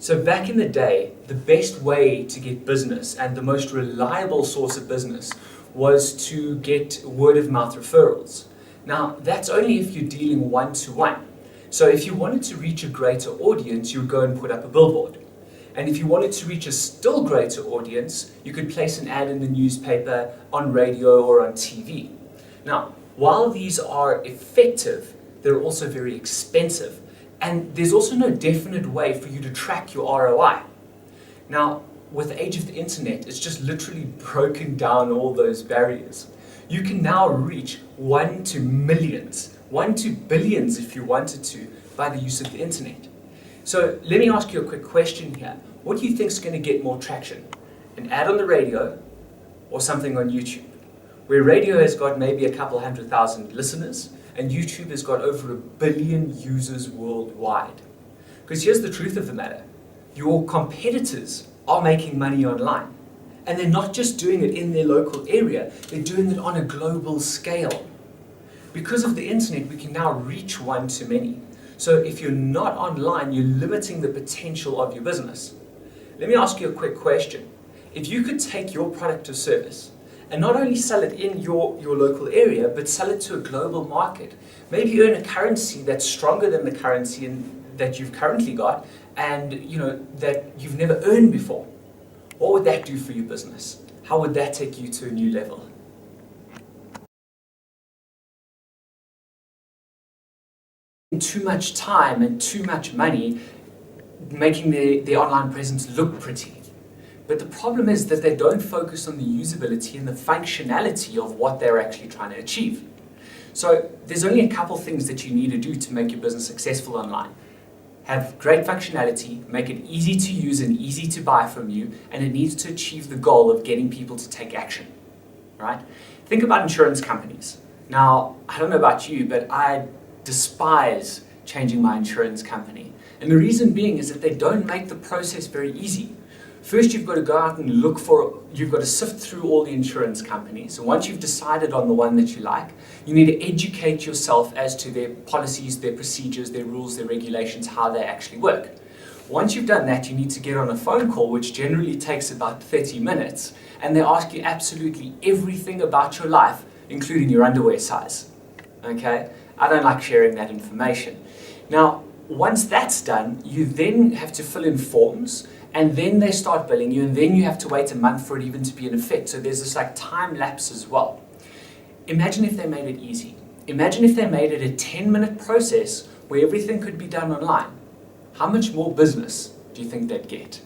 So back in the day, the best way to get business and the most reliable source of business was to get word of mouth referrals. Now, that's only if you're dealing one-to-one. So if you wanted to reach a greater audience, you would go and put up a billboard. And if you wanted to reach a still greater audience, you could place an ad in the newspaper, on radio, or on TV. Now, while these are effective, they're also very expensive. And there's also no definite way for you to track your ROI. Now, with the age of the internet, it's just literally broken down all those barriers. You can now reach 1 to millions, 1 to billions if you wanted to, by the use of the internet. So let me ask you a quick question here. What do you think is going to get more traction? An ad on the radio or something on YouTube? Where radio has got maybe a couple 100,000 listeners, and YouTube has got over 1 billion users worldwide. Because here's the truth of the matter. Your competitors are making money online. And they're not just doing it in their local area, they're doing it on a global scale. Because of the internet, we can now reach one to many. So if you're not online, you're limiting the potential of your business. Let me ask you a quick question. If you could take your product or service and not only sell it in your local area, but sell it to a global market. Maybe earn a currency that's stronger than the currency that you've currently got and that you've never earned before. What would that do for your business? How would that take you to a new level? Too much time and too much money making their online presence look pretty. But the problem is that they don't focus on the usability and the functionality of what they're actually trying to achieve. So there's only a couple things that you need to do to make your business successful online. Have great functionality, make it easy to use and easy to buy from you, and it needs to achieve the goal of getting people to take action, right? Think about insurance companies. Now, I don't know about you, but I despise changing my insurance company. And the reason being is that they don't make the process very easy. First, you've got to go out and you've got to sift through all the insurance companies. And once you've decided on the one that you like, you need to educate yourself as to their policies, their procedures, their rules, their regulations, how they actually work. Once you've done that, you need to get on a phone call, which generally takes about 30 minutes. And they ask you absolutely everything about your life, including your underwear size. Okay? I don't like sharing that information. Now, once that's done, you then have to fill in forms, and then they start billing you, and then you have to wait a month for it even to be in effect. So there's this time lapse as well. Imagine if they made it easy. Imagine if they made it a 10-minute process where everything could be done online. How much more business do you think they'd get?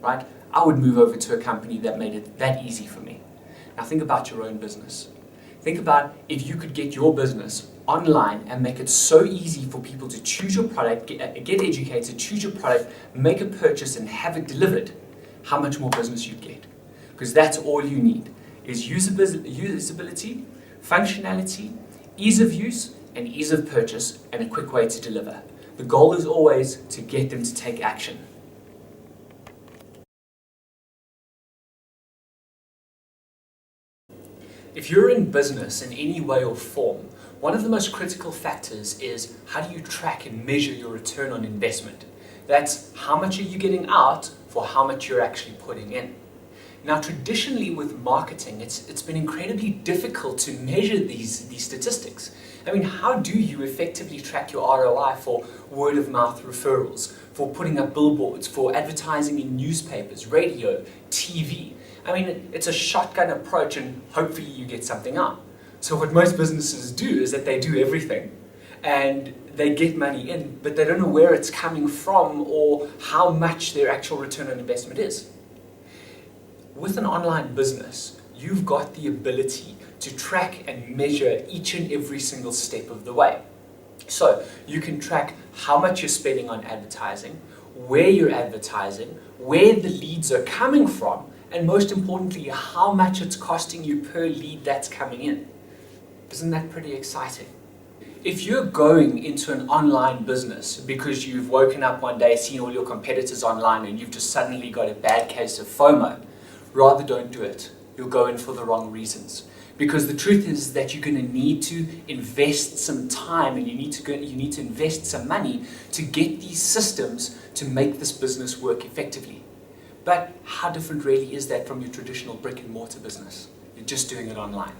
Right? I would move over to a company that made it that easy for me. Now think about your own business. Think about if you could get your business online and make it so easy for people to choose your product, get educated, choose your product, make a purchase and have it delivered, how much more business you'd get. Because that's all you need, is usability, functionality, ease of use, and ease of purchase, and a quick way to deliver. The goal is always to get them to take action. If you're in business in any way or form, one of the most critical factors is how do you track and measure your return on investment? That's how much are you getting out for how much you're actually putting in. Now, traditionally with marketing, it's been incredibly difficult to measure these statistics. I mean, how do you effectively track your ROI for word of mouth referrals, for putting up billboards, for advertising in newspapers, radio, TV? I mean, it's a shotgun approach and hopefully you get something out. So what most businesses do is that they do everything and they get money in, but they don't know where it's coming from or how much their actual return on investment is. With an online business, you've got the ability to track and measure each and every single step of the way. So you can track how much you're spending on advertising, where you're advertising, where the leads are coming from, and most importantly, how much it's costing you per lead that's coming in. Isn't that pretty exciting? If you're going into an online business because you've woken up one day, seen all your competitors online, and you've just suddenly got a bad case of FOMO, rather don't do it. You'll go in for the wrong reasons. Because the truth is that you're going to need to invest some time and you need to invest some money to get these systems to make this business work effectively. But how different really is that from your traditional brick and mortar business? You're just doing it online.